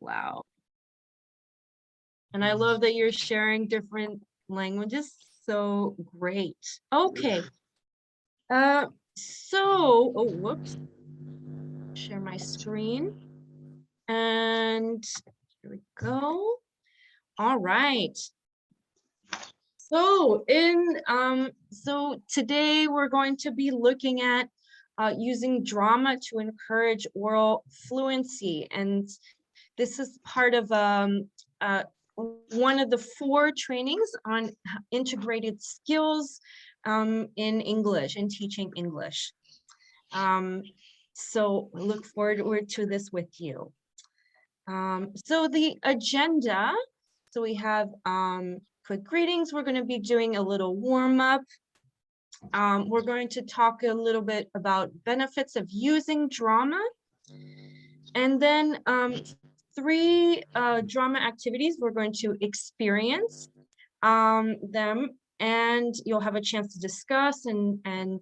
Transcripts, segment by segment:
Wow. And I love that you're sharing different languages. So great. Okay. Oh, whoops. Share my screen. And here we go. All right. So today we're going to be looking at using drama to encourage oral fluency, and this is part of one of the 4 trainings on integrated skills in English and teaching English. So I look forward to this with you. So the agenda, so we have quick greetings. We're going to be doing a little warm up. We're going to talk a little bit about benefits of using drama. And then 3 drama activities we're going to experience them, and you'll have a chance to discuss and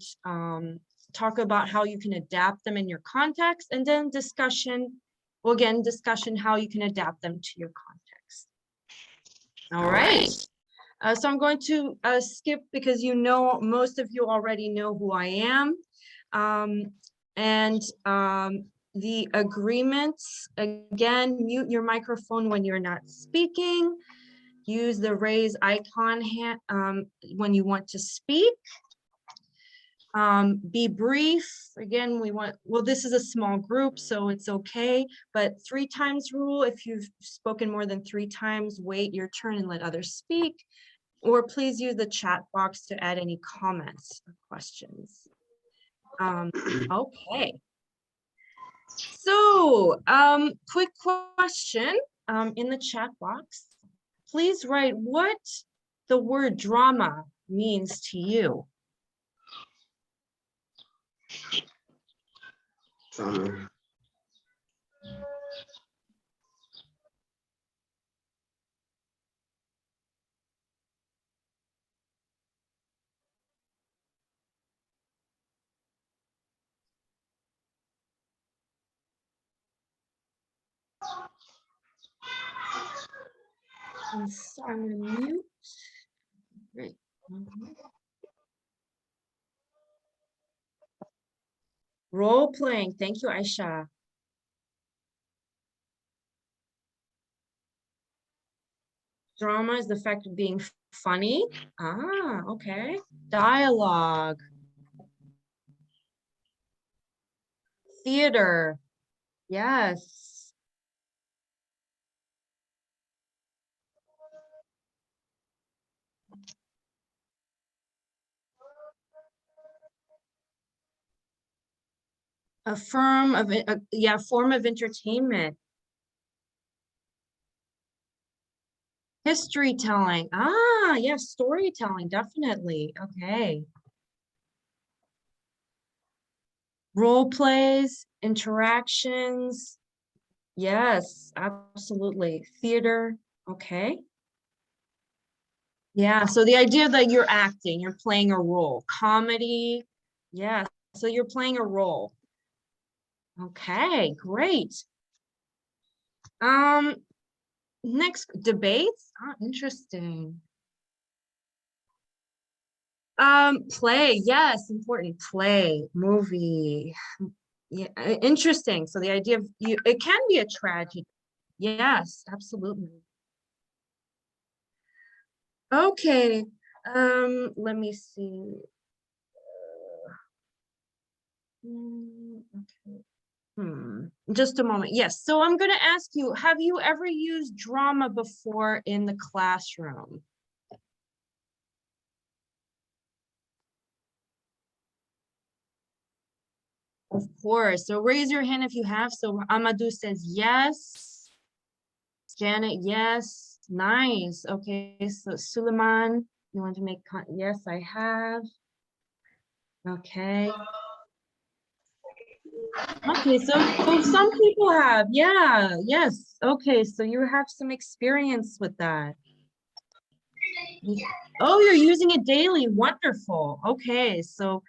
talk about how you can adapt them in your context, and then discussion how you can adapt them to your context. All right. So I'm going to skip because most of you already know who I am. The agreements, again, mute your microphone when you're not speaking. Use the raise icon when you want to speak. Be brief. Again, this is a small group, so it's okay, but 3 times rule. If you've spoken more than 3 times, wait your turn and let others speak, or please use the chat box to add any comments or questions. Okay. So, quick question in the chat box. Please write what the word drama means to you. Drama. I'm sorry, mute. Great. Role playing. Thank you, Aisha. Drama is the fact of being funny. Ah, okay. Dialogue. Theater. Yes. A form of entertainment. History telling. Ah, yes, storytelling, definitely. Okay. Role plays, interactions. Yes, absolutely. Theater. Okay. Yeah, so the idea that you're acting, you're playing a role. Comedy. Yeah, so you're playing a role. Okay, great. Next, debates. Ah, interesting. Play, yes, important. Play, movie. Yeah, interesting. So the idea of it can be a tragedy. Yes, absolutely. Okay, let me see. Okay. Just a moment. Yes, so I'm going to ask you, have you ever used drama before in the classroom? Of course. So raise your hand if you have. So Amadou says yes. Janet, yes. Nice. Okay, so Suleiman, you want to make yes, I have. Okay. Okay, so some people have, yeah, yes. Okay, so you have some experience with that. Oh, you're using it daily. Wonderful. Okay, so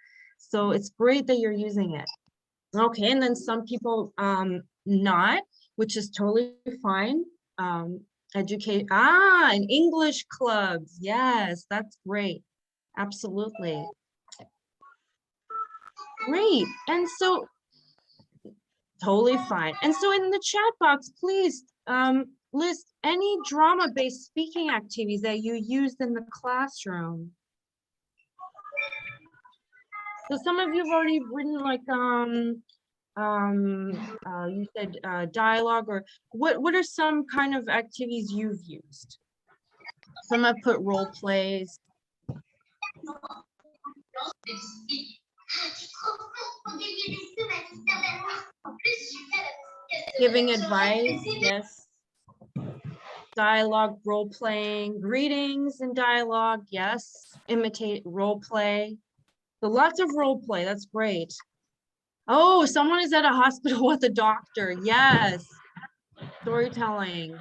it's great that you're using it. Okay, and then some people not. which is totally fine. And English clubs. Yes, that's great. Absolutely. Great. And so totally fine. And so in the chat box, please list any drama-based speaking activities that you used in the classroom. So some of you have already written like you said dialogue, or what are some kind of activities you've used? Some have put role plays. Giving advice, yes. Dialogue, role playing, greetings and dialogue, yes. Imitate role play. So lots of role play, that's great. Oh, someone is at a hospital with a doctor, yes. Storytelling.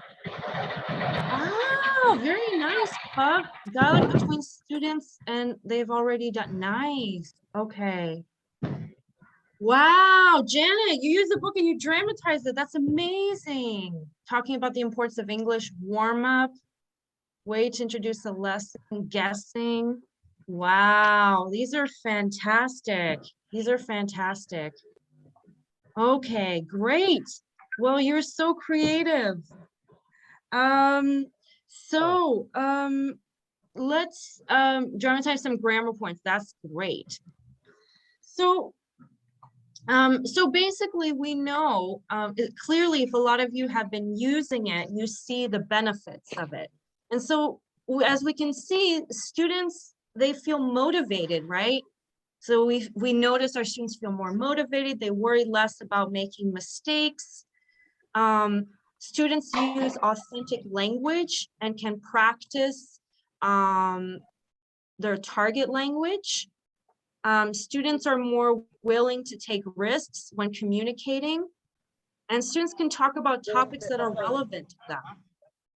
Wow, very nice, Puck. Dialogue between students, and they've already done, nice, okay. Wow, Janet, you used the book and you dramatized it. That's amazing. Talking about the importance of English warm-up, way to introduce the lesson, guessing. Wow, these are fantastic. These are fantastic. Okay, great. Well, you're so creative. Let's dramatize some grammar points. That's great. So basically we know clearly if a lot of you have been using it, you see the benefits of it. And so as we can see, students, they feel motivated, right? So we notice our students feel more motivated. They worry less about making mistakes. Students use authentic language and can practice their target language. Students are more willing to take risks when communicating, and students can talk about topics that are relevant to them,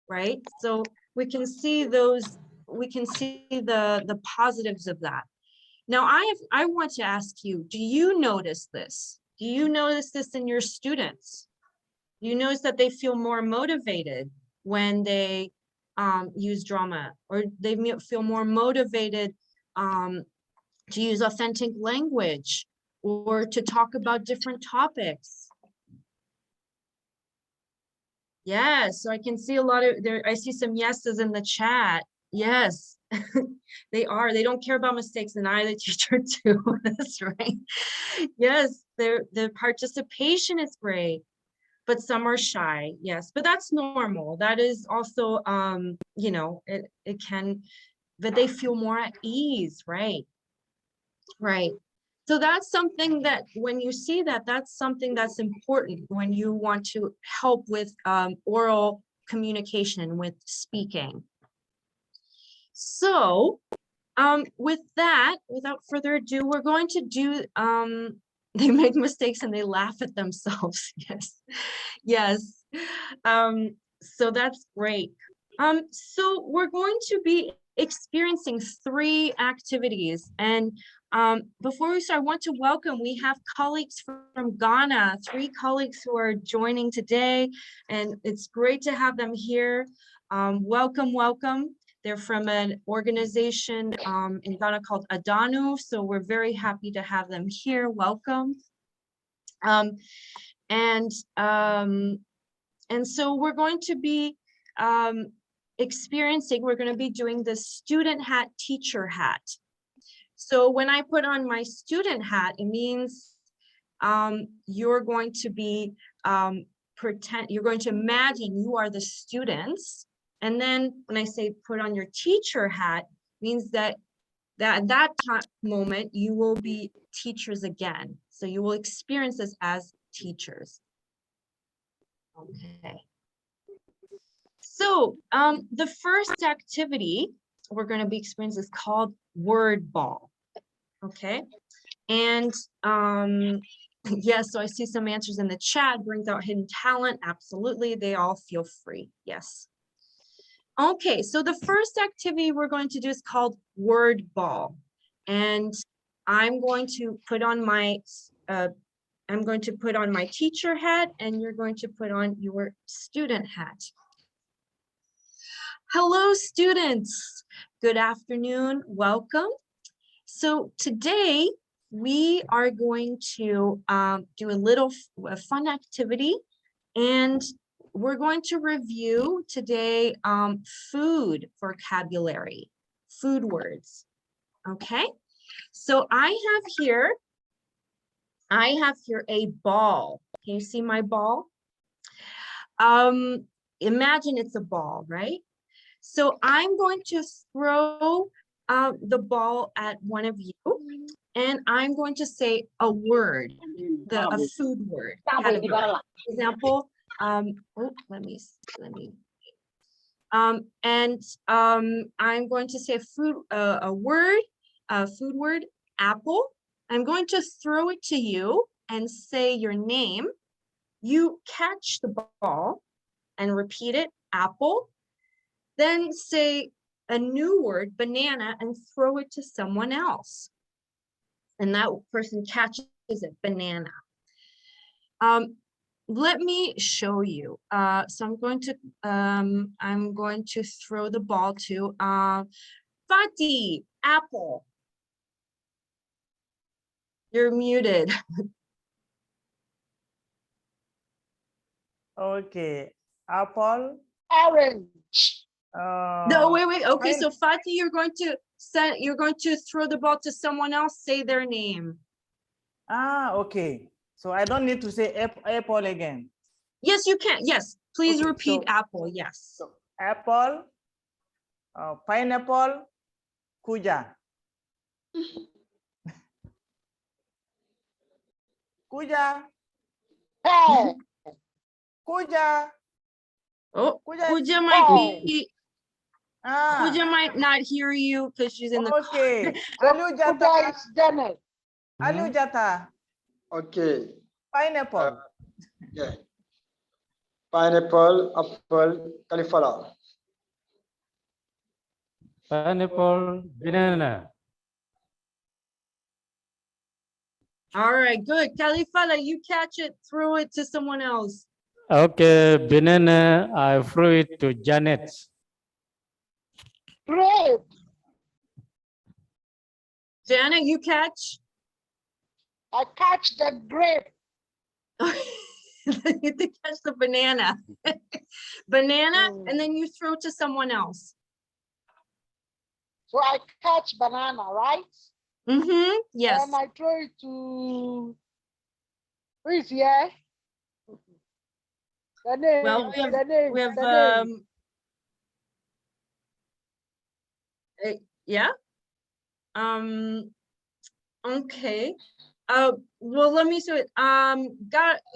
right? So we can see those, we can see the positives of that. Now I want to ask you, do you notice this? Do you notice this in your students? Do you notice that they feel more motivated when they use drama, or they feel more motivated to use authentic language or to talk about different topics? Yes, so I can see a lot of there. I see some yeses in the chat. Yes, they are. They don't care about mistakes, and I, the teacher, too. That's right. Yes, the participation is great, but some are shy. Yes, but that's normal. That is also, you know, it can, but they feel more at ease, right? Right. So that's something that when you see that, that's something that's important when you want to help with oral communication, with speaking. So with that, without further ado, we're going to do, they make mistakes and they laugh at themselves. Yes, yes. So that's great. So we're going to be experiencing 3 activities, and before we start, I want to welcome, we have colleagues from Ghana, 3 colleagues who are joining today, and it's great to have them here. Welcome, welcome. They're from an organization in Ghana called Adanu, so we're very happy to have them here. Welcome. And so we're going to be we're going to be doing the student hat, teacher hat. So when I put on my student hat, it means you're going to be you're going to imagine you are the students. And then when I say put on your teacher hat, means that at that moment you will be teachers again. So you will experience this as teachers. Okay. So the first activity we're going to be experiencing is called word ball. Okay. And yes, so I see some answers in the chat. Brings out hidden talent. Absolutely. They all feel free. Yes. Okay, so the first activity we're going to do is called word ball. And I'm going to put on my I'm going to put on my teacher hat and you're going to put on your student hat. Hello, students. Good afternoon. Welcome. So today we are going to do a little fun activity, and we're going to review today food vocabulary, food words. Okay, so I have here a ball. Can you see my ball? Imagine it's a ball, right? So I'm going to throw the ball at one of you, and I'm going to say a word, a food word category. For example, let me. I'm going to say a food word, apple. I'm going to throw it to you and say your name. You catch the ball and repeat it, apple. Then say a new word, banana, and throw it to someone else. And that person catches it, banana. Let me show you. So I'm going to throw the ball to Fatih, apple. You're muted. Okay, apple. Orange. No, wait. Okay, so Fatih, you're going to throw the ball to someone else. Say their name. Okay. So I don't need to say apple again. Yes, you can. Yes, please Okay, repeat so, apple. Yes. So apple, pineapple, kuja. Kuja. Pear. Kuja. Oh, Kuja Kuja might not hear you because she's in the okay. car. Alu Kuja jata. is Janet. Alu jata. Okay. Pineapple. Yeah. Pineapple, apple, cauliflower. Pineapple, banana. All right, good. Califala, you catch it, throw it to someone else. Okay, banana, I threw it to Janet. Grape. Janet, you catch? I catch the grape. You have to catch the banana. Banana, and then you throw to someone else. So I catch banana, right? Mm-hmm. Yes. And I throw it to who is here? The name. Well, we have yeah. Okay. Well, let me see it.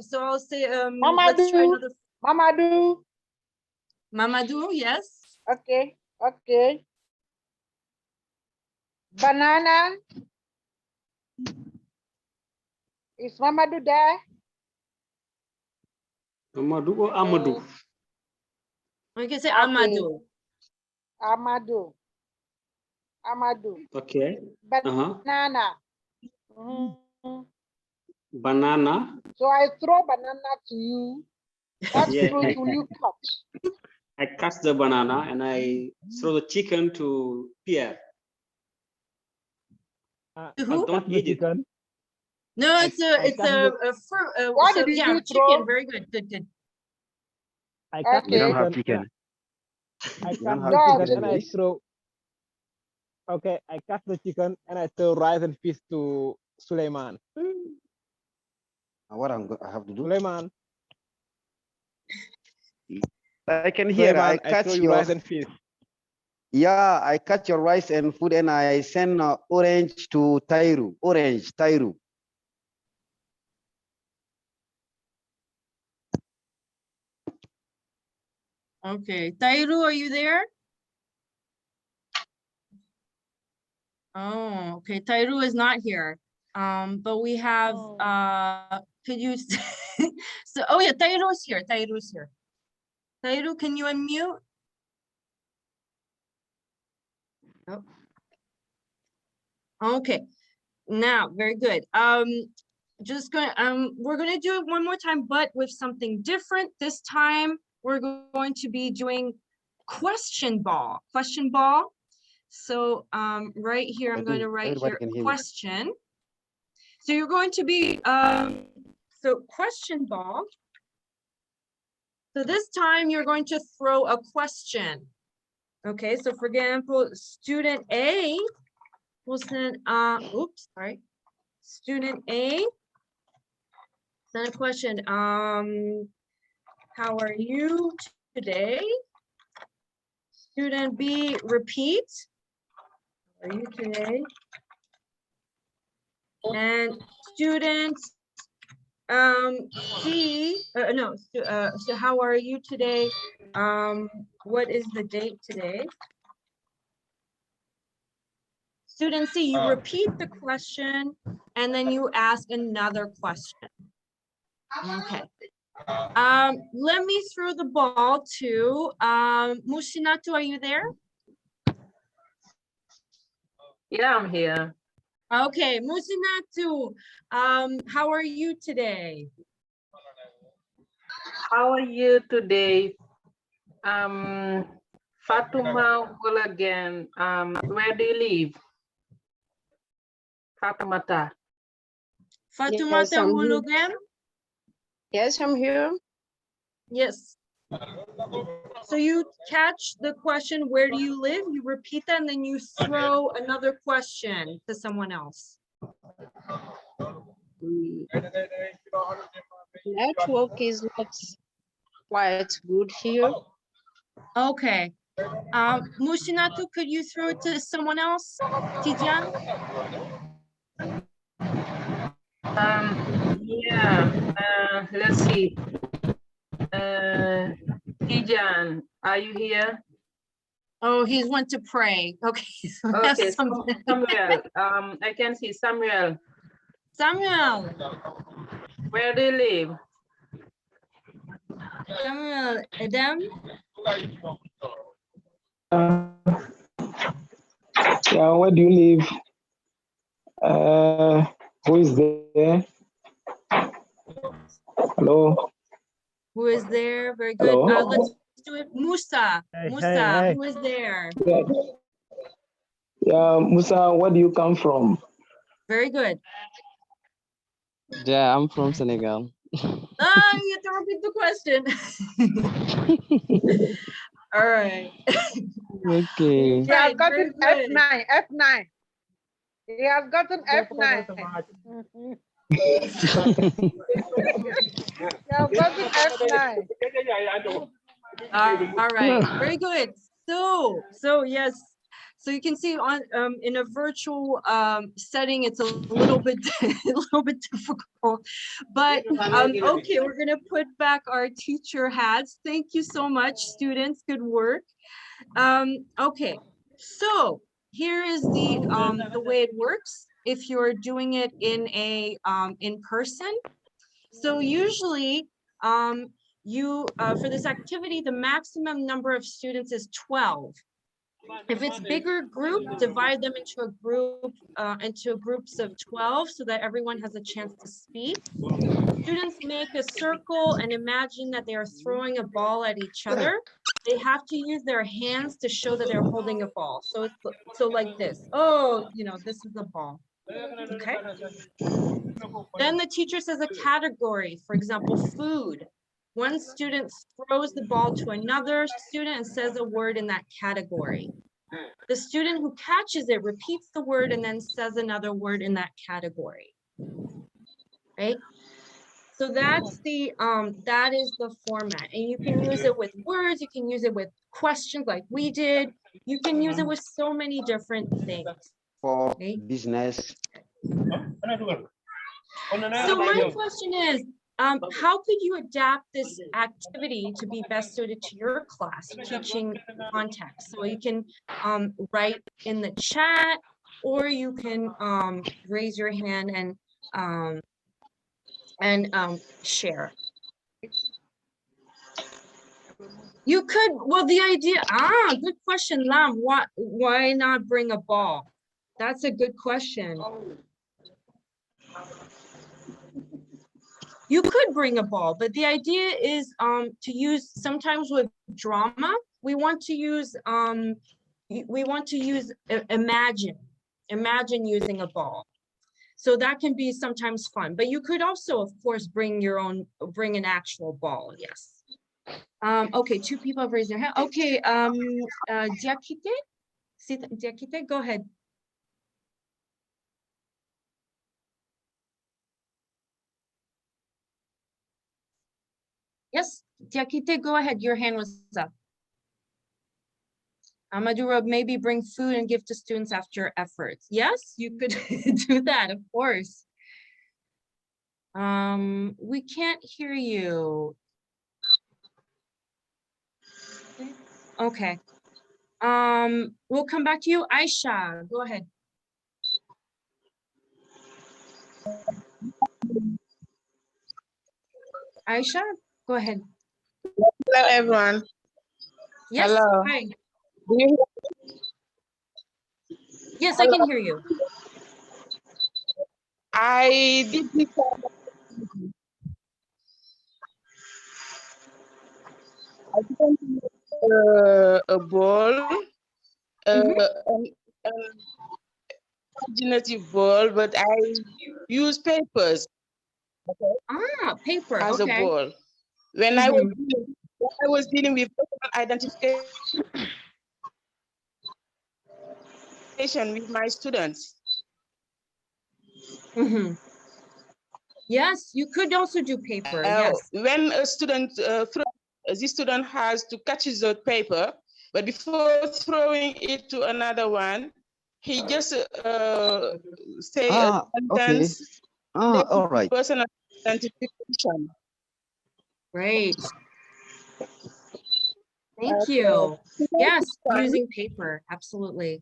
So I'll say let's try another. Mamadou. Mamadou, yes. Okay. Banana. Is Mamadou there? Amadou or Amadou? We can say Okay. Amadou. Amadou. Okay. Banana. Banana. So I throw banana to you. What fruit will you catch? I catch the banana and I throw the chicken to Pierre. To who? Don't eat it. No, it's a fruit. What So did yeah, you chicken. throw? Very good. Good. I catch Okay. the You don't have chicken. I catch the chicken and I throw. Okay, I catch the chicken and I throw rice and fish to Suleiman. What I have to do? Suleiman. I can hear. Suleiman, I catch your rice and fish. Yeah, I catch your rice and food, and I send orange to Tairu. Orange, Tairu. Okay, Tairu, are you there? Oh, okay. Tairu is not here. But we have could you so oh yeah, Tairu is here. Tairu is here. Tairu, can you unmute? Oh. Okay. Now, very good. just going, we're going to do it one more time, but with something different. This time we're going to be doing question ball. So right here, I'm going to write Everybody here can hear me. question. So you're going to be, so question ball. So this time you're going to throw a question. Okay, so for example, student A will send, oops, sorry. Student A, send a question. How are you today? Student B, repeat. How are you today? And student C, so how are you today? What is the date today? Student C, you repeat the question and then you ask another question. Okay. Let me throw the ball to Mushinatu, are you there? Yeah, I'm here. Okay, Mushinatu, how are you today? How are you today? Fatuma again. Where do you live? Fatumata. Fatumata Hologram? Yes, I'm here. Yes. So you catch the question, where do you live? You repeat that and then you throw another question to someone else. Network is not quite good here. Okay. Mushinatu, could you throw it to someone else? Tijan? Yeah, let's see. Tijan, are you here? Oh, he's went to pray. Okay. So that's Okay, something. Samuel. I can see Samuel. Samuel. Where do you live? Samuel, Adam. Yeah, where do you live? Who is there? Hello. Who is there? Very good. Hello? Let's do it. Musa. Hey, Musa, hey, hey. who is there? Yeah, Musa, where do you come from? Very good. Yeah, I'm from Senegal. You have to repeat the question. All right. Okay. He has Right, gotten very good. F9, F9. He has gotten F9. You have gotten F9. All right, very good. So yes, so you can see on in a virtual setting, it's a little bit difficult, but okay, we're gonna put back our teacher hats. Thank you so much, students. Good work. Okay, so here is the way it works if you're doing it in a in person. So usually for this activity, the maximum number of students is 12. If it's bigger group, divide them into groups of 12 so that everyone has a chance to speak. Students make a circle and imagine that they are throwing a ball at each other. They have to use their hands to show that they're holding a ball. So it's like this. Oh, this is a ball. Okay. Then the teacher says a category, for example, food. One student throws the ball to another student and says a word in that category. The student who catches it repeats the word and then says another word in that category. Right? So that's that is the format, and you can use it with words, you can use it with questions like we did, you can use it with so many different things. For Okay? business. So my question is, how could you adapt this activity to be best suited to your class teaching context? So you can write in the chat, or you can raise your hand and share. You could, well, the idea, good question, Lam. Why not bring a ball? That's a good question. You could bring a ball, but the idea is to use, sometimes with drama, we want to use imagine using a ball. So that can be sometimes fun, but you could also, of course, bring an actual ball. Yes. Okay, 2 people have raised their hand. Okay, Diakite, Diakite, go ahead. Yes, Diakite, go ahead. Your hand was up. Amadura, maybe bring food and give to students after efforts. Yes, you could do that, of course. We can't hear you. Okay. We'll come back to you. Aisha, go ahead. Aisha, go ahead. Hello, everyone. Yes, Hello. hi. Do you hear? Yes, Hello. I can hear you. I did this. I didn't use a ball, an imaginative ball, but I use papers. Okay. Ah, paper. As Okay. a ball. When I was dealing with personal identification with my students. Yes, you could also do paper. Yes. When a student this student has to catch the paper, but before throwing it to another one, he just say a sentence. Okay. All right. Personal identification. Great. Thank you. Yes, using paper. Absolutely.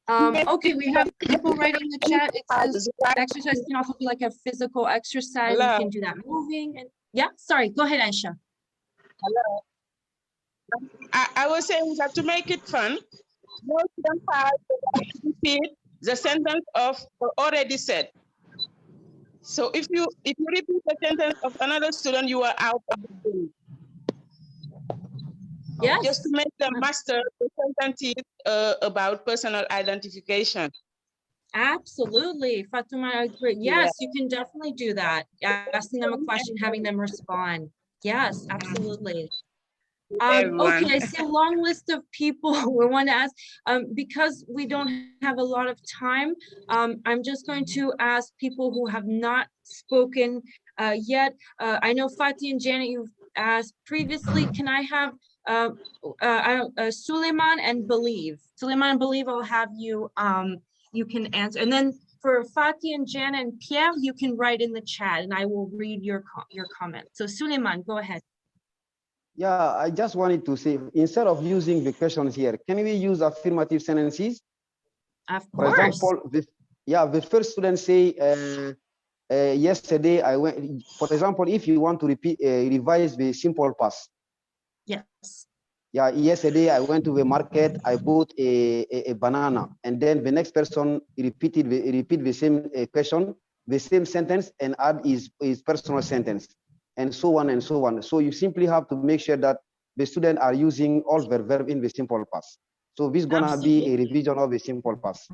Okay, we have people writing in the chat. It says exercise can also be like a physical exercise. You can do that moving. And yeah, sorry, go ahead, Aisha. Hello. I was saying that to make it fun, most of them have to repeat the sentence of already said. So if you repeat the sentence of another student, you are out of the game. Yes. Just to make them master the sentences about personal identification. Absolutely, Fatuma, I agree. Yes, you can definitely do that. Asking them a question, having them respond. Yes, absolutely. Okay, I see a long list of people we want to ask. Because we don't have a lot of time, I'm just going to ask people who have not spoken yet. I know Fatih and Janet, you've asked previously. Can I have Suleiman and Believe? Suleiman and Believe, I'll have you, you can answer. And then for Fatih and Janet and Pierre, you can write in the chat and I will read your comment. So Suleiman, go ahead. Yeah, I just wanted to say, instead of using the questions here, can we use affirmative sentences? Of For course. example, the first student say, yesterday I went, for example, if you want to revise the simple past. Yes. Yeah, yesterday I went to the market, I bought a banana, and then the next person repeat the same question, the same sentence, and add his personal sentence, and so on and so on. So you simply have to make sure that the student are using all the verb in the simple past. So this is gonna be a revision of the simple past.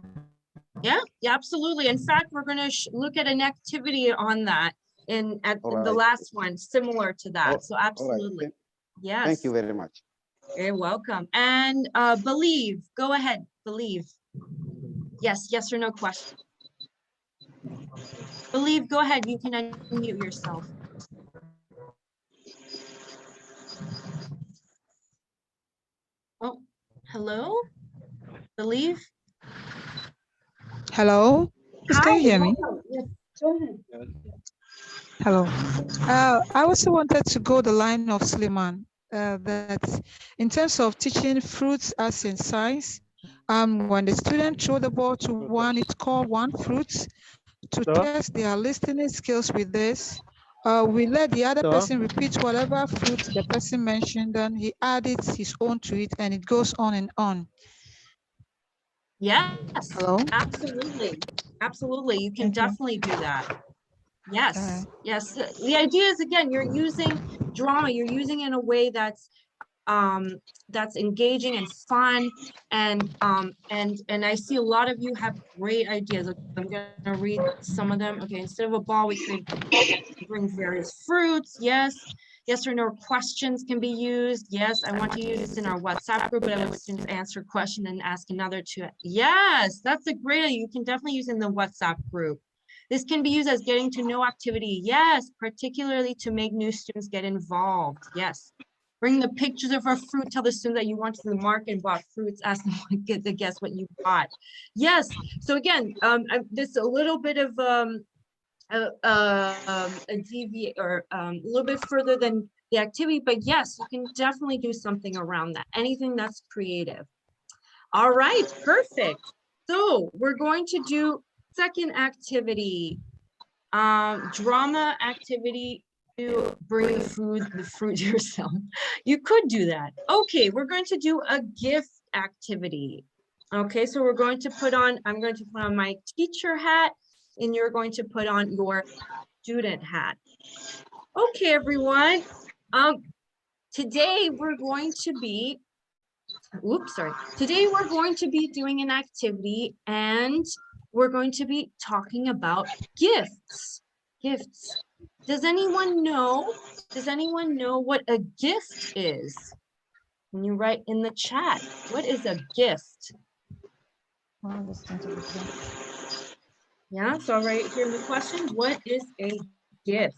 Yeah, absolutely. In fact, we're going to look at an activity on that at the last one, similar to that. So absolutely. Yes. Thank you very much. You're welcome. And Believe, go ahead, Believe. Yes or no question. Believe, go ahead. You can unmute yourself. Oh, hello, Believe. Hello, can you hear me? Yes, go ahead. Hello. I also wanted to go the line of Suleiman, that in terms of teaching fruits as in science, when the student throw the ball to one, it's called one fruit. To test their listening skills with this, we let the other person repeat whatever fruit the person mentioned, and he added his own to it, and it goes on and on. Yes. Hello? Absolutely. Absolutely. You can definitely do that. Yes, yes. The idea is, again, you're using drama, you're using it in a way that's engaging and fun, and I see a lot of you have great ideas. I'm gonna read some of them. Okay, instead of a ball, we could bring various fruits. Yes. Yes or no questions can be used. Yes, I want to use this in our WhatsApp group, but I want students to answer a question and ask another to. Yes, that's a great idea. You can definitely use in the WhatsApp group. This can be used as getting to know activity. Yes, particularly to make new students get involved. Yes. Bring the pictures of our fruit. Tell the student that you went to the market and bought fruits. Ask them to guess what you bought. Yes. So again, this a little bit of a deviate or a little bit further than the activity, but yes, you can definitely do something around that. Anything that's creative. All right, perfect. So we're going to do second activity, drama activity. To bring the fruit yourself. You could do that. Okay, we're going to do a gift activity. Okay, so we're going to put on, I'm going to put on my teacher hat, and you're going to put on your student hat. Okay, everyone. Today we're going to be, Today we're going to be doing an activity, and we're going to be talking about gifts. Gifts. Does anyone know what a gift is? Can you write in the chat? What is a gift? Yeah, so I'll write here in the question, what is a gift?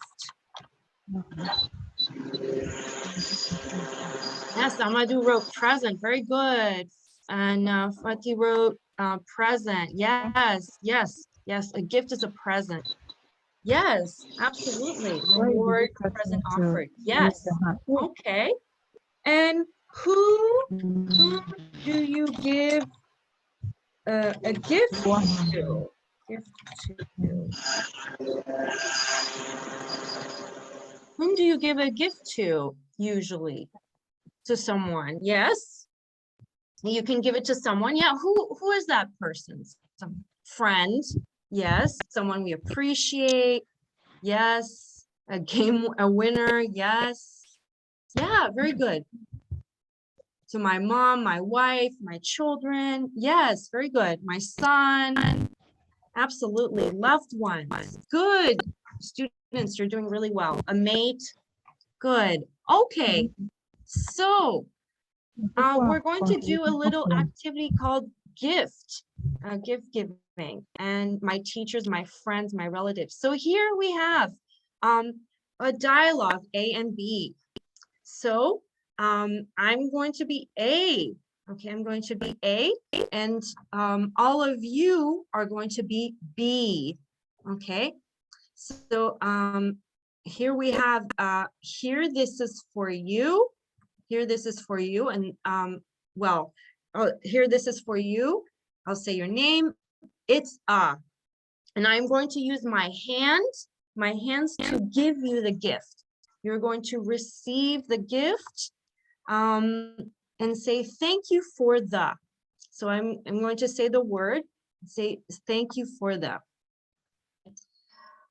Yes, Amadou wrote present, very good. And Fatih wrote present. Yes, yes, yes, a gift is a present. Yes, absolutely. Reward, present offered. Yes. Okay. And who do you give a gift to? Whom do you give a gift to usually? To someone? Yes. You can give it to someone. Yeah. Who is that person? Some friend. Yes. Someone we appreciate. Yes. A winner. Yes. Yeah, very good. To my mom, my wife, my children. Yes, very good. My son. Absolutely. Loved ones. Good. Students, you're doing really well. A mate. Good. Okay. So we're going to do a little activity called gift giving, and my teachers, my friends, my relatives. So here we have a dialogue, A and B. So I'm going to be A. Okay, I'm going to be A, and all of you are going to be B. Okay, so here we have here this is for you. Here this is for you, and well, here this is for you. I'll say your name. It's and I'm going to use my hands to give you the gift. You're going to receive the gift and say thank you for the. So I'm going to say the word, say thank you for the.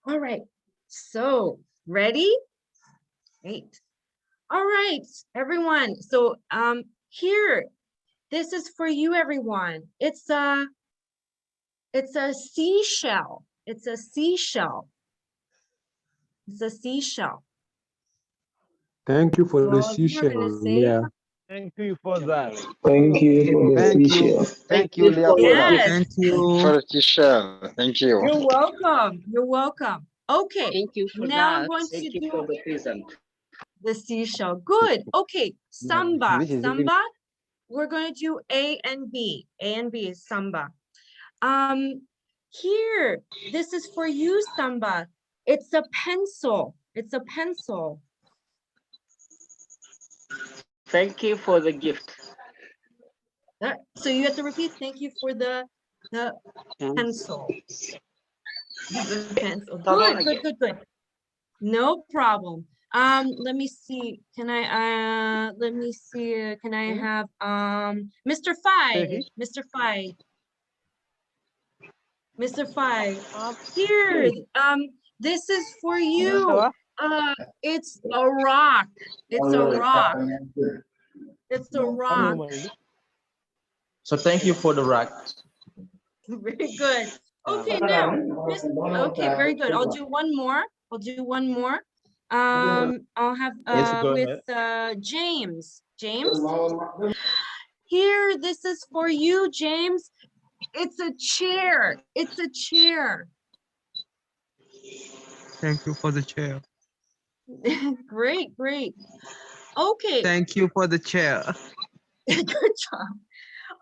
All right, so ready? Great. All right, everyone. So here, this is for you, everyone. It's a seashell. It's a seashell. It's a seashell. Thank you for So the all of you are gonna seashell, say, Leah. Thank you for that. Thank you for the seashell. Thank you, Leah, for that. yes, Thank you for the teacher. Thank you. you're welcome. You're welcome. Okay, Thank you for now I'm that. going to Thank you do for the present. the seashell. Good. Okay, samba. This is Samba. We're going to do A and B. A and B is samba. Here, this is for you, samba. It's a pencil. It's a pencil. Thank you for the gift. So you have to repeat, thank you for the pencil. The pencil. Good, good, good, good. No problem. Let me see. Can I let me see. Can I have Mr. Fai? Mr. Fai. Mr. Fai. Here, This is for you. It's a rock. It's a rock. It's a rock. So thank you for the rock. Very good. Okay, now, okay, very good. I'll do one more. I'll do one more. I'll have Go with James. James, here, this is for you, James. It's a chair. It's a chair. Thank you for the chair. Great, great. Okay. Thank you for the chair. Good job.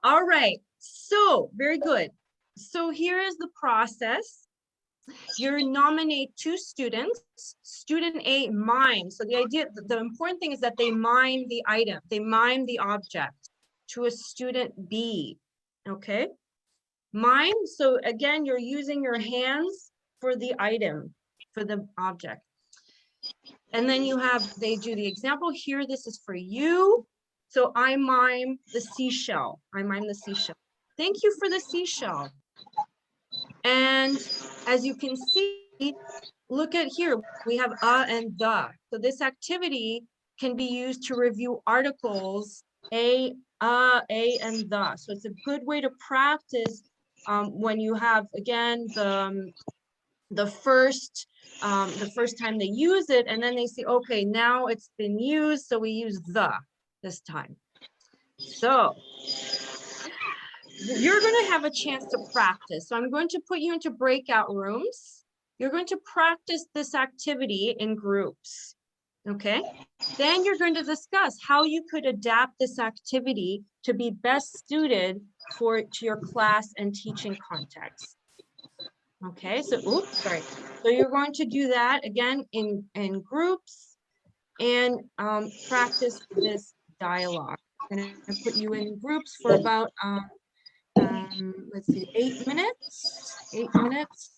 All right. So very good. So here is the process. You nominate two students. Student A mimes. So the idea, the important thing is that they mime the item. They mime the object to a student B. Okay. Mime. So again, you're using your hands for the item, for the object. And then you have, they do the example here. This is for you. So I mime the seashell. I mime the seashell. Thank you for the seashell. And as you can see, look at here, we have and the. So this activity can be used to review articles a, and the. So it's a good way to practice when you have, again, the first time they use it, and then they say, okay, now it's been used, so we use the this time. So you're going to have a chance to practice. So I'm going to put you into breakout rooms. You're going to practice this activity in groups. Okay. Then you're going to discuss how you could adapt this activity to be best suited to your class and teaching context. Okay, so oops, sorry. So you're going to do that again in groups and practice this dialogue. I'm going to put you in groups for about let's see, 8 minutes. 8 minutes.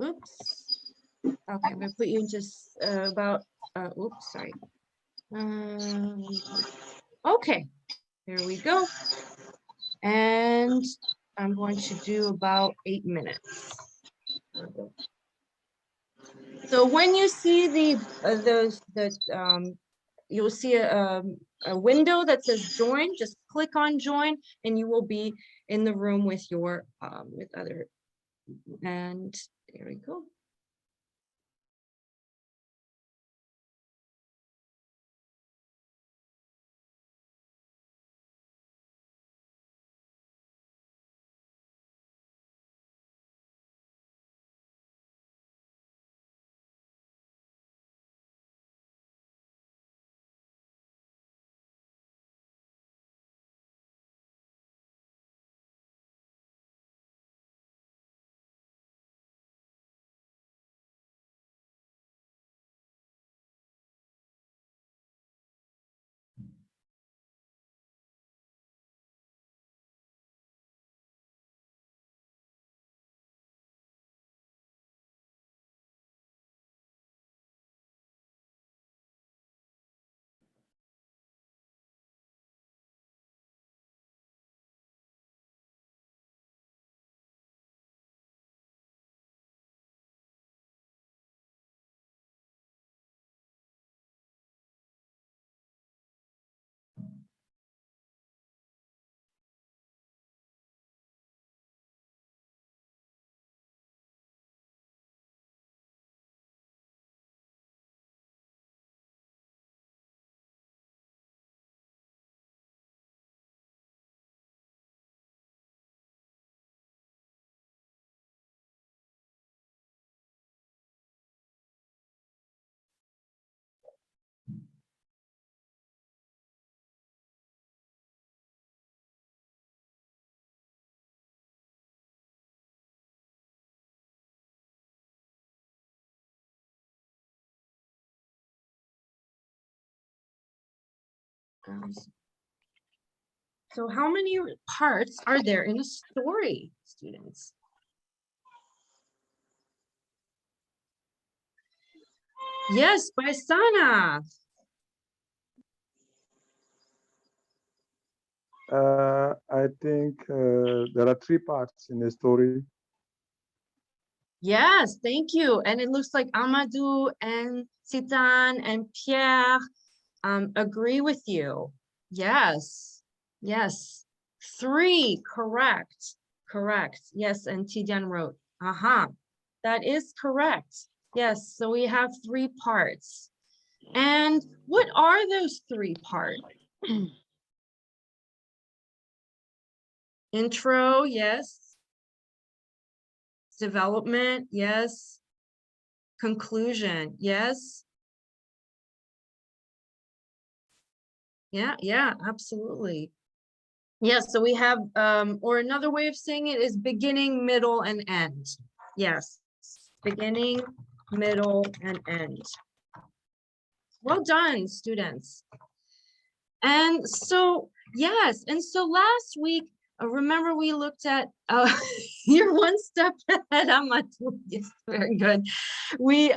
Oops. Okay, I'm going to put you in just about, oops, sorry. Okay, there we go. And I'm going to do about 8 minutes. So when you see you'll see a window that says join, just click on join and you will be in the room with your, with other, and there we go. So how many parts are there in a story, students? Yes, Paisana. I think there are three parts in the story. Yes, thank you. And it looks like Amadou and Sitan and Pierre agree with you. Yes, yes. 3, correct, correct. Yes, and Tidiane wrote, that is correct. Yes, so we have 3 parts. And what are those 3 parts? Intro, yes. Development, yes. Conclusion, yes. Yeah, absolutely. Yes, so we have, or another way of saying it is beginning, middle, and end. Yes, beginning, middle, and end. Well done, students. And so, yes, and so last week, remember we looked at, you're one step ahead, Amadou. Yes, very good. We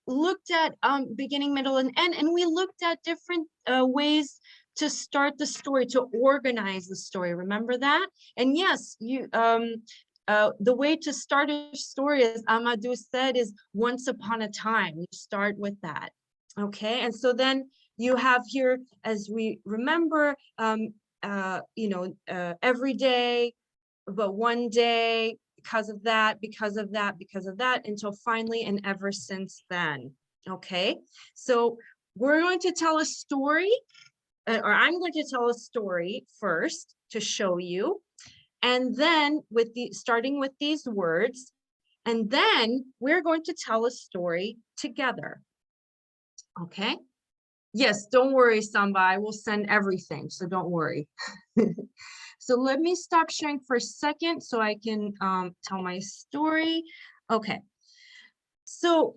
looked at beginning, middle, and end, and we looked at different ways to start the story, to organize the story. Remember that? And yes, you the way to start a story, as Amadou said, is once upon a time. You start with that. Okay, and so then you have here, as we remember, every day, but one day, because of that, because of that, because of that, until finally and ever since then. Okay, so we're going to tell a story, or I'm going to tell a story first to show you, and then starting with these words, and then we're going to tell a story together. Okay. Yes, don't worry, Samba, I will send everything, so don't worry. So let me stop sharing for a second so I can tell my story. Okay, so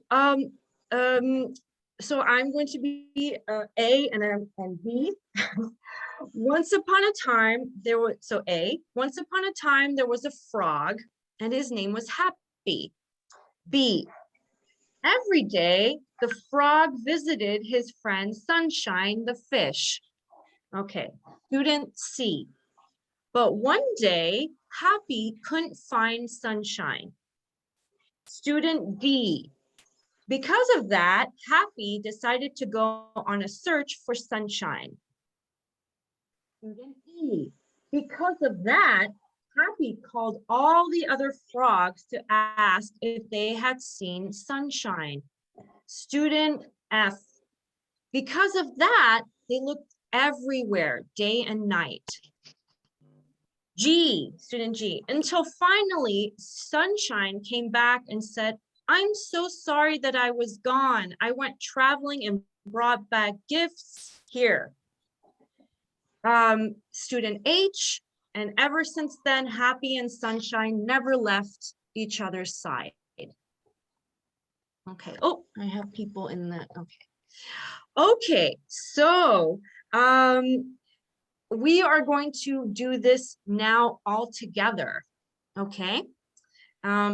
so I'm going to be A and B. Once upon a time, once upon a time there was a frog and his name was Happy. B, every day, the frog visited his friend Sunshine the fish. Okay, student C. But one day, Happy couldn't find Sunshine. Student D. Because of that, Happy decided to go on a search for Sunshine. Student E. Because of that, Happy called all the other frogs to ask if they had seen Sunshine. Student F. Because of that, they looked everywhere, day and night. G, student G, until finally Sunshine came back and said, I'm so sorry that I was gone. I went traveling and brought back gifts here. Student H, and ever since then, Happy and Sunshine never left each other's side. Okay, oh, I have people in the, okay. Okay, so we are going to do this now all together, okay?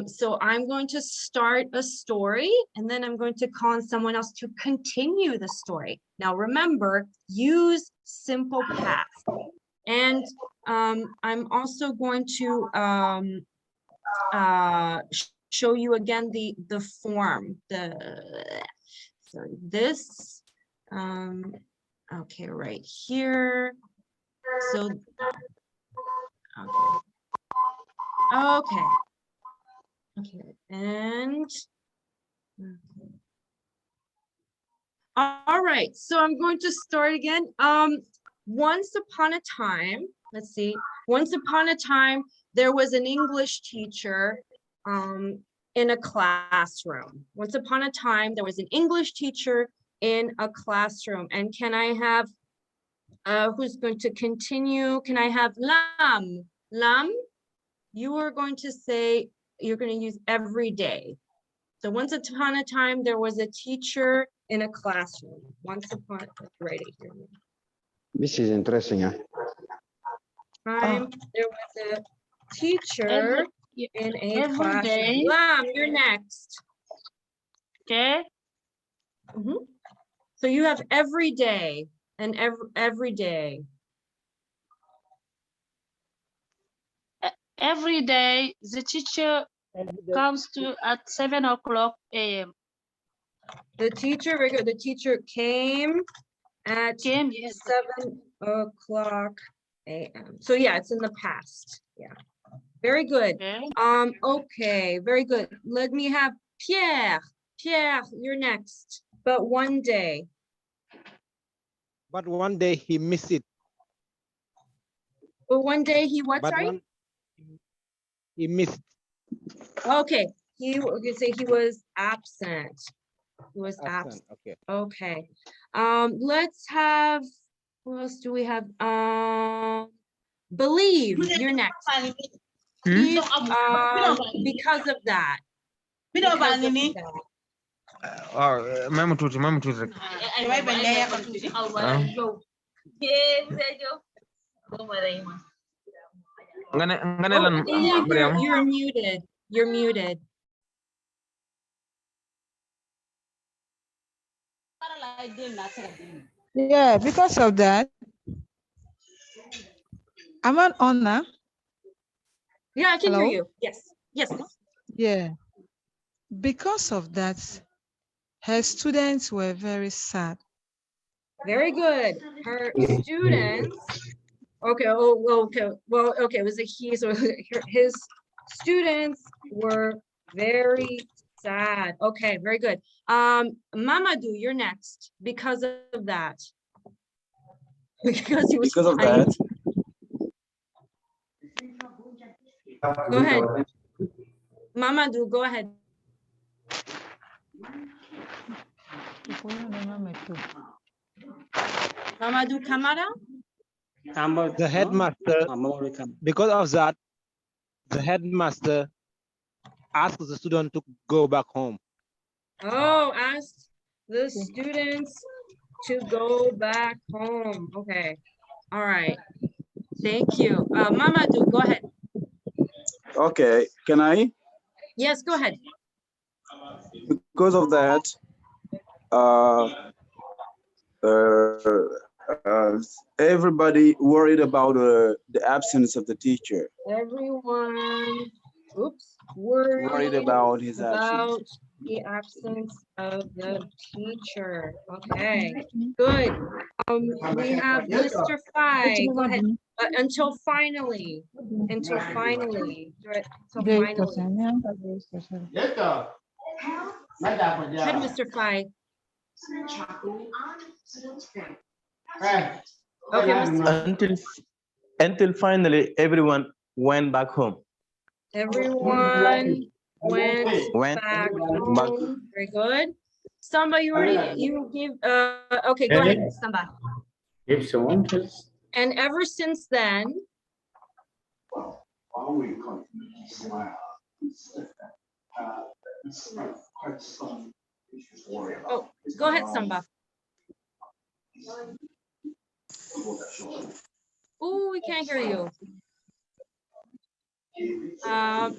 So I'm going to start a story and then I'm going to call on someone else to continue the story. Now remember, use simple past. And I'm also going to show you again the form, so this, okay, right here. So, okay, and, okay. All right, so I'm going to start again. Once upon a time, let's see, once upon a time, there was an English teacher in a classroom. Once upon a time, there was an English teacher in a classroom. And can I have, who's going to continue? Can I have Lam? Lam, you are going to say, you're going to use every day. So once upon a time, there was a teacher in a classroom. Once upon, right here. This is interesting. Huh? Time, there was a teacher in a classroom. day. Lam, you're next. Okay. So you have every day and every day. every day the teacher comes to at 7 o'clock a.m. The teacher came at Yes. 7 o'clock a.m. So yeah, it's in the past. Yeah. Very good. Okay, very good. Let me have Pierre. Pierre, you're next. But one day. But one day he missed it. But one day he what, But sorry? He missed. Okay, we can say he was absent. He was absent. Okay. Okay. Let's have, who else do we have? Believe, you're next. Believe, because of that. Because of that. Mama tuti rek. Ngane lan Mariam? You're muted. You're muted. Yeah, because of that, I'm an honor. Yeah, I can Hello? hear you. Yes. Yes. Yeah. Because of that, her students were very sad. Very good. Her students. Okay. Oh, okay. Well, okay. It was a he. So his students were very sad. Okay. Very good. Mamadou, you're next. Because of that. Because he was Because of crying. that. Go ahead. Mamadou, go ahead. Mamadou Kamara? The headmaster, because of that, the headmaster asked the student to go back home. Oh, asked the students to go back home. Okay. All right. Thank you. Mamadou, go ahead. Okay, can I? Yes, go ahead. Because of that, everybody worried about the absence of the teacher. Everyone, Worried about his absence. the absence of the teacher. Okay, good. We have Mr. Fai. Go ahead. Until finally. Until finally. Right, until finally. Head, Mr. Fai. Okay, Mr. Until finally everyone went back home. Everyone went back home. Very good. Samba, you give, okay, go ahead, Samba. If someone else. And ever since then. Oh, go ahead, Samba. Oh, we can't hear you.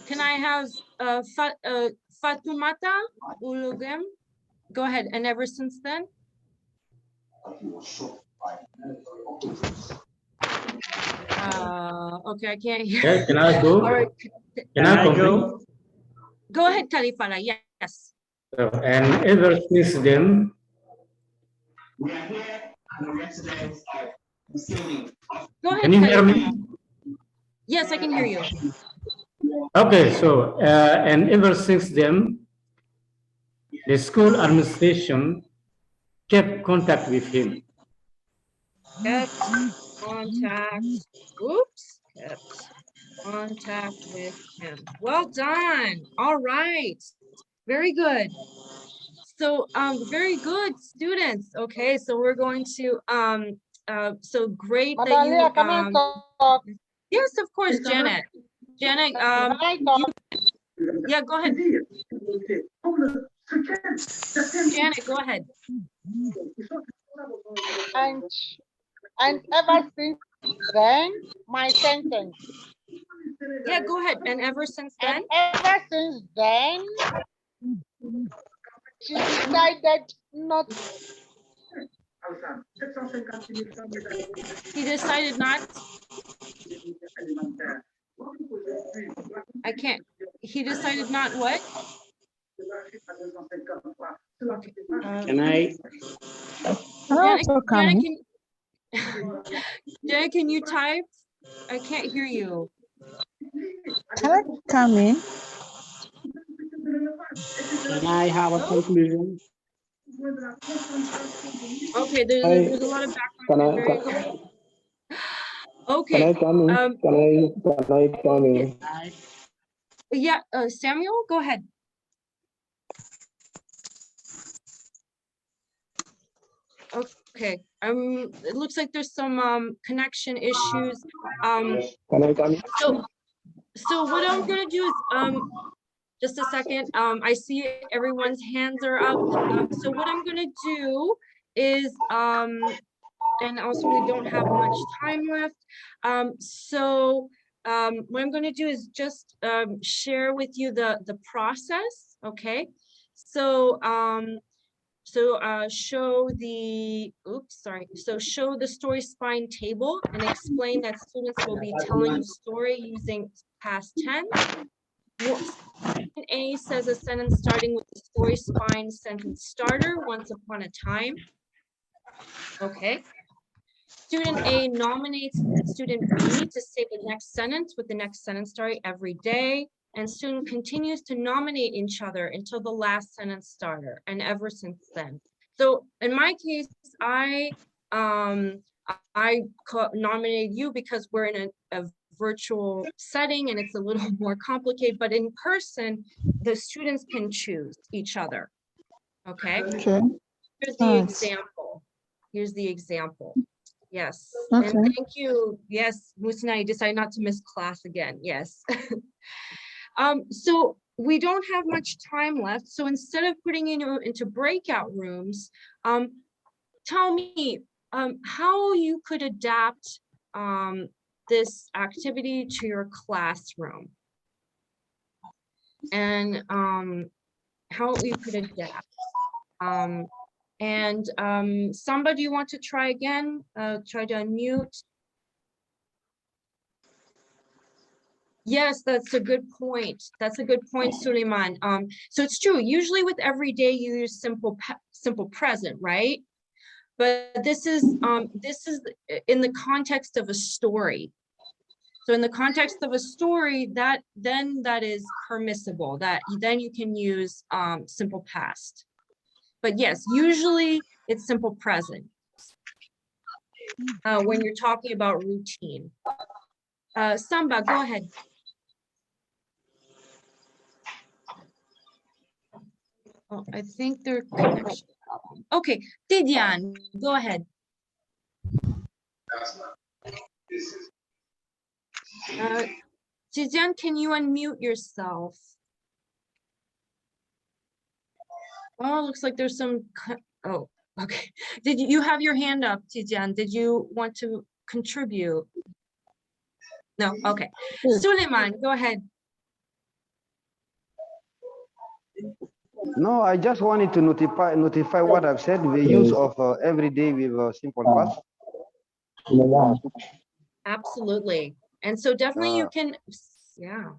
Can I have Fatumata Ulugem? Go ahead. And ever since then? Okay, I can't hear. Yeah, can I go? All right. Can I go? Go ahead, Kalifala. Yes. And ever since then, go ahead. Can you hear me? Yes, I can hear you. Okay, so and ever since then, the school administration kept contact with him. Kept contact. Oops. Kept contact with him. Well done. All right. Very good. So very good, students. Okay, so we're going to so great that Madam Leah, can I you talk? yes, of course, Janet. Janet, yeah, go ahead. Janet, go ahead. And ever since then, my sentence. Yeah, go ahead. And ever since then? And ever since then, she decided not. He decided not. I can't. He decided not what? Okay. Can I? Janet, can Janet, can you type? I can't hear you. Can I come in? Can I have a conclusion? Okay, there's a lot of background. Very good. Okay. Can I come in? Can I come in? Yeah, Samuel, go ahead. Okay. It looks like there's some connection issues. Can I come in? So what I'm gonna do is just a second. I see everyone's hands are up. So what I'm gonna do is and also we don't have much time left. What I'm going to do is just share with you the process. Okay. So show the show the story spine table and explain that students will be telling the story using past tense. A says a sentence starting with the story spine sentence starter, once upon a time. Okay. Student A nominates student B to say the next sentence with the next sentence starter every day, and student continues to nominate each other until the last sentence starter, and ever since then. So in my case, I nominated you because we're in a virtual setting and it's a little more complicated, but in person, the students can choose each other. Okay. Here's the example. Here's the example. Yes. Okay. And thank you. Yes, Musina, you decided not to miss class again. Yes. So we don't have much time left. So instead of putting you into breakout rooms, tell me how you could adapt this activity to your classroom, and how you could adapt. Somebody want to try again? Try to unmute. Yes, that's a good point. That's a good point, Suleiman. So it's true. Usually with everyday you use simple present, right? But this is in the context of a story. So in the context of a story, that is permissible. Then you can use simple past. But yes, usually it's simple present when you're talking about routine. Samba, go ahead. Oh, I think their connection problem. Okay, Didian, go ahead. Didian, can you unmute yourself? Oh, looks like there's some, oh, okay. Did you have your hand up, Tijan? Did you want to contribute? No, okay. Suleiman, go ahead. No, I just wanted to notify what I've said, the use of every day with simple past. Absolutely. And so definitely you can, yeah.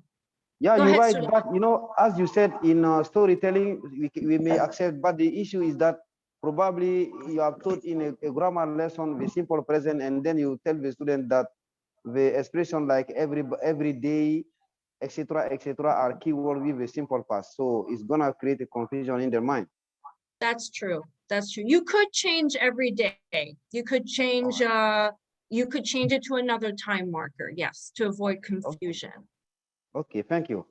Yeah, Go you're ahead, right. Suleiman. But you know, as you said in storytelling, we may accept, but the issue is that probably you have taught in a grammar lesson the simple present, and then you tell the student that the expression like every day, etc., are keyword with a simple past. So it's gonna create a confusion in their mind. That's true. That's true. You could change every day. You could change it to another time marker, yes, to avoid confusion. Okay, thank you.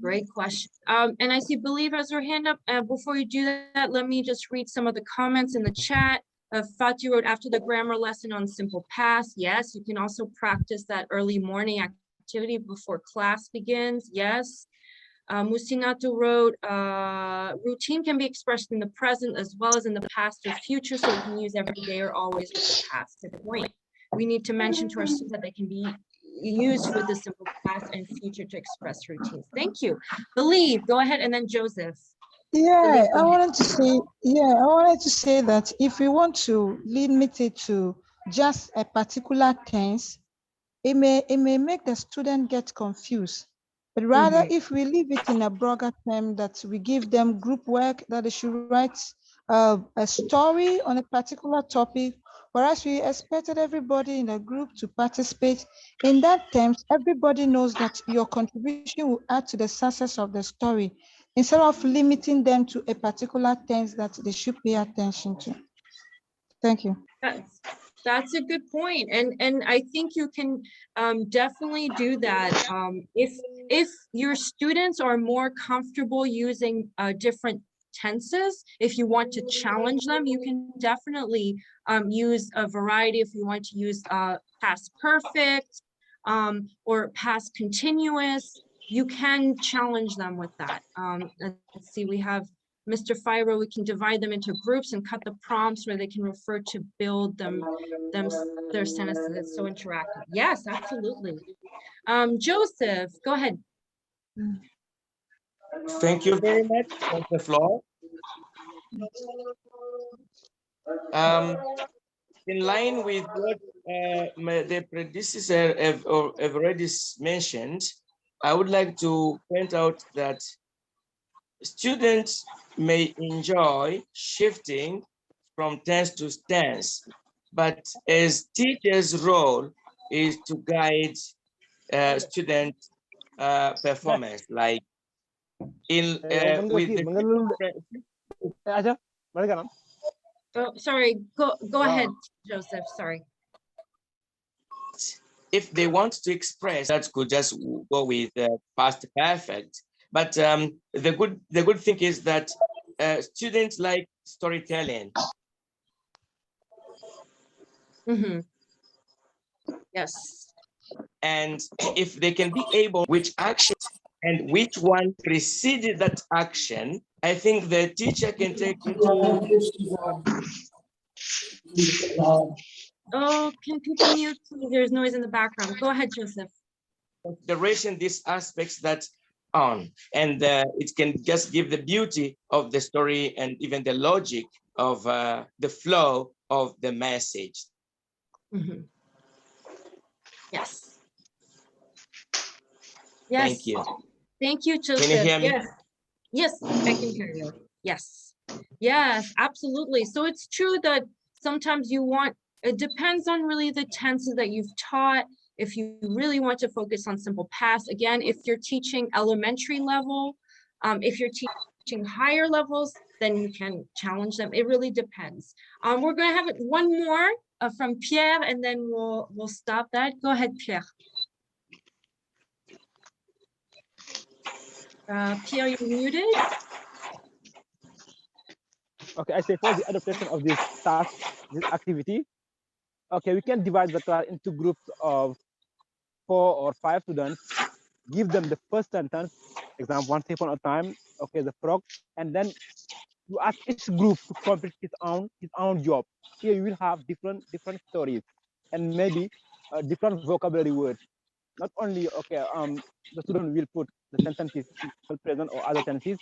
Great question. And I see Believe has her hand up. Before you do that, let me just read some of the comments in the chat. Fatih wrote, after the grammar lesson on simple past. Yes, you can also practice that early morning activity before class begins. Yes. Musinatu wrote, routine can be expressed in the present as well as in the past or future, so we can use every day or always with the past. Good point. We need to mention to our students that they can be used with the simple past and future to express routines. Thank you. Believe, go ahead, and then Joseph. Yeah, I wanted to say that if we want to limit it to just a particular tense, it may make the student get confused. But rather, if we leave it in a broader term, that we give them group work, that they should write a story on a particular topic, whereas we expected everybody in the group to participate. In that terms, everybody knows that your contribution will add to the success of the story, instead of limiting them to a particular things that they should pay attention to. Thank you. That's a good point, and I think you can definitely do that. If your students are more comfortable using different tenses, if you want to challenge them, you can definitely use a variety. If you want to use past perfect or past continuous, you can challenge them with that. Let's see, we have Mr. Firo, we can divide them into groups and cut the prompts where they can refer to build their sentences. It's so interactive. Yes, absolutely. Joseph, go ahead. Thank you very much for the floor. In line with what the predecessor have already mentioned, I would like to point out that students may enjoy shifting from tense to tense, but as teacher's role is to guide student performance, like in with the Oh, sorry, go ahead, Joseph, sorry. If they want to express, that could just go with past perfect. But the good thing is that students like storytelling. Yes. And if they can be able, which action and which one preceded that action, I think the teacher can take into. Oh, can people mute? There's noise in the background. Go ahead, Joseph. Consideration these aspects that on, and it can just give the beauty of the story and even the logic of the flow of the message. Yes. Yes. Thank you. Thank you, Joseph. Can you hear me? Yes. Yes, I can hear you. Yes. Yes, absolutely. So it's true that sometimes you want, it depends on really the tenses that you've taught. If you really want to focus on simple past, again, if you're teaching elementary level, if you're teaching higher levels, then you can challenge them. It really depends. We're going to have one more from Pierre, and then we'll stop that. Go ahead, Pierre. Pierre, you're muted. Okay, I say for the adaptation of this task, this activity, okay, we can divide the class into groups of 4 or 5 students, give them the first sentence, example, one step at a time, okay, the frog, and then you ask each group to complete his own job. Here you will have different stories and maybe different vocabulary words. Not only, okay, the student will put the sentences present or other tenses,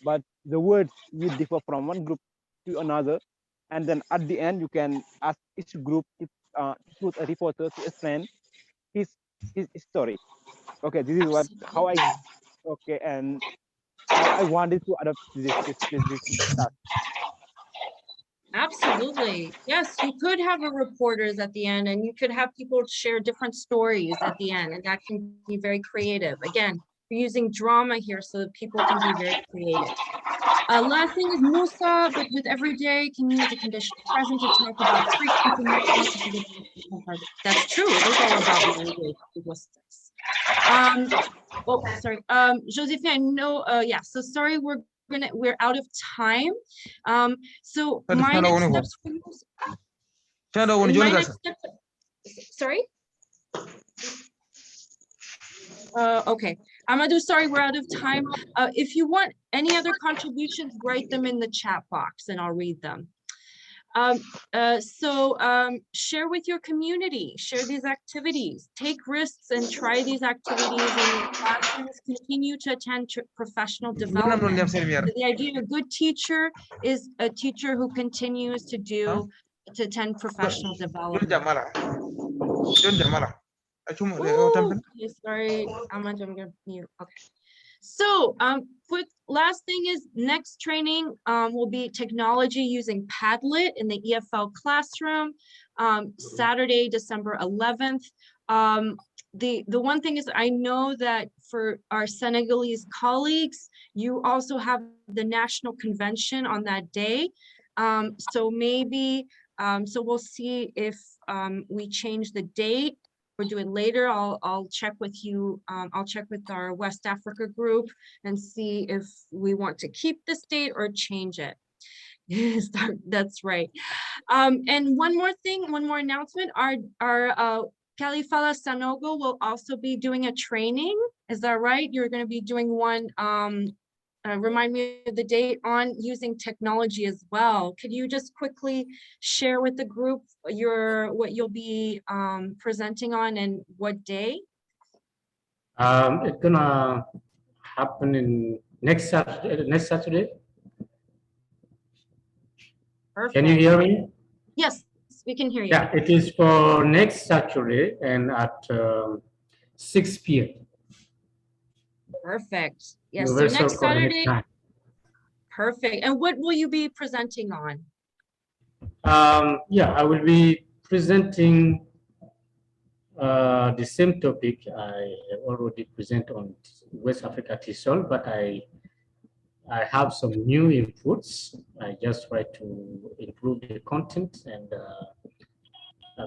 but the words will differ from one group to another. And then at the end, you can ask each group to put a reporter to explain his story. Okay, this is how I and how I wanted to adapt this task. Absolutely. Yes, you could have a reporters at the end, and you could have people share different stories at the end, and that can be very creative. Again, we're using drama here so that people can be very creative. Last thing is Musa, but with everyday can use the condition present to talk about frequency. That's true. It is all about everyday linguistics. Oh, sorry. Josephine, I know, yeah, so sorry, we're out of time. So my next steps for you, sorry. Okay, Amadou, sorry, we're out of time. If you want any other contributions, write them in the chat box and I'll read them. Share with your community, share these activities, take risks and try these activities in your classrooms, continue to attend professional development. So the idea of a good teacher is a teacher who continues to attend professional development. Okay, sorry, I'm gonna mute. Okay. So, quick last thing is next training will be technology using Padlet in the EFL classroom, Saturday, December 11th. The one thing is I know that for our Senegalese colleagues, you also have the national convention on that day. So maybe, so we'll see if we change the date or do it later. I'll check with you. I'll check with our West Africa group and see if we want to keep this date or change it. Yes, that's right. And one more thing, one more announcement. Our Kalifala Sanogo will also be doing a training. Is that right? You're going to be doing one. Remind me of the date on using technology as well. Could you just quickly share with the group what you'll be presenting on and what day? It's gonna happen in next Saturday. Perfect. Can you hear me? Yes, we can hear you. Yeah, it is for next Saturday and at 6 p.m. Perfect. Yes, so Universal next Coordinate Saturday. Time. Perfect. And what will you be presenting on? Yeah, I will be presenting the same topic I have already presented on West Africa TESOL, but I have some new inputs. I just try to improve the content and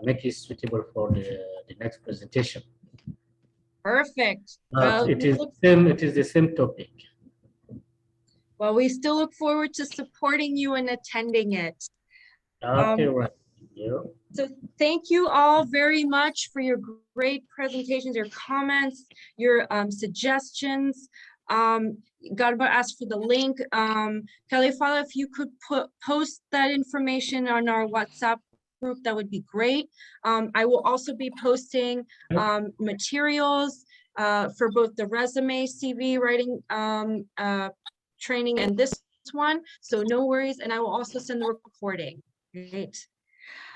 make it suitable for the next presentation. Perfect. It is the same topic. Well, we still look forward to supporting you and attending it. Okay, right. Yeah. So thank you all very much for your great presentations, your comments, your suggestions. Garba asked for the link. Kalifala, if you could post that information on our WhatsApp group, that would be great. I will also be posting materials for both the resume, CV writing training and this one. So no worries. And I will also send the recording. Great.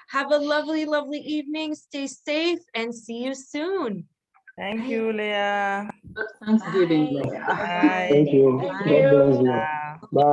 Have a lovely, lovely evening. Stay safe and see you soon. Thank you, Leah. Thanksgiving. Bye. Thank you. God bless you. Bye. Bye.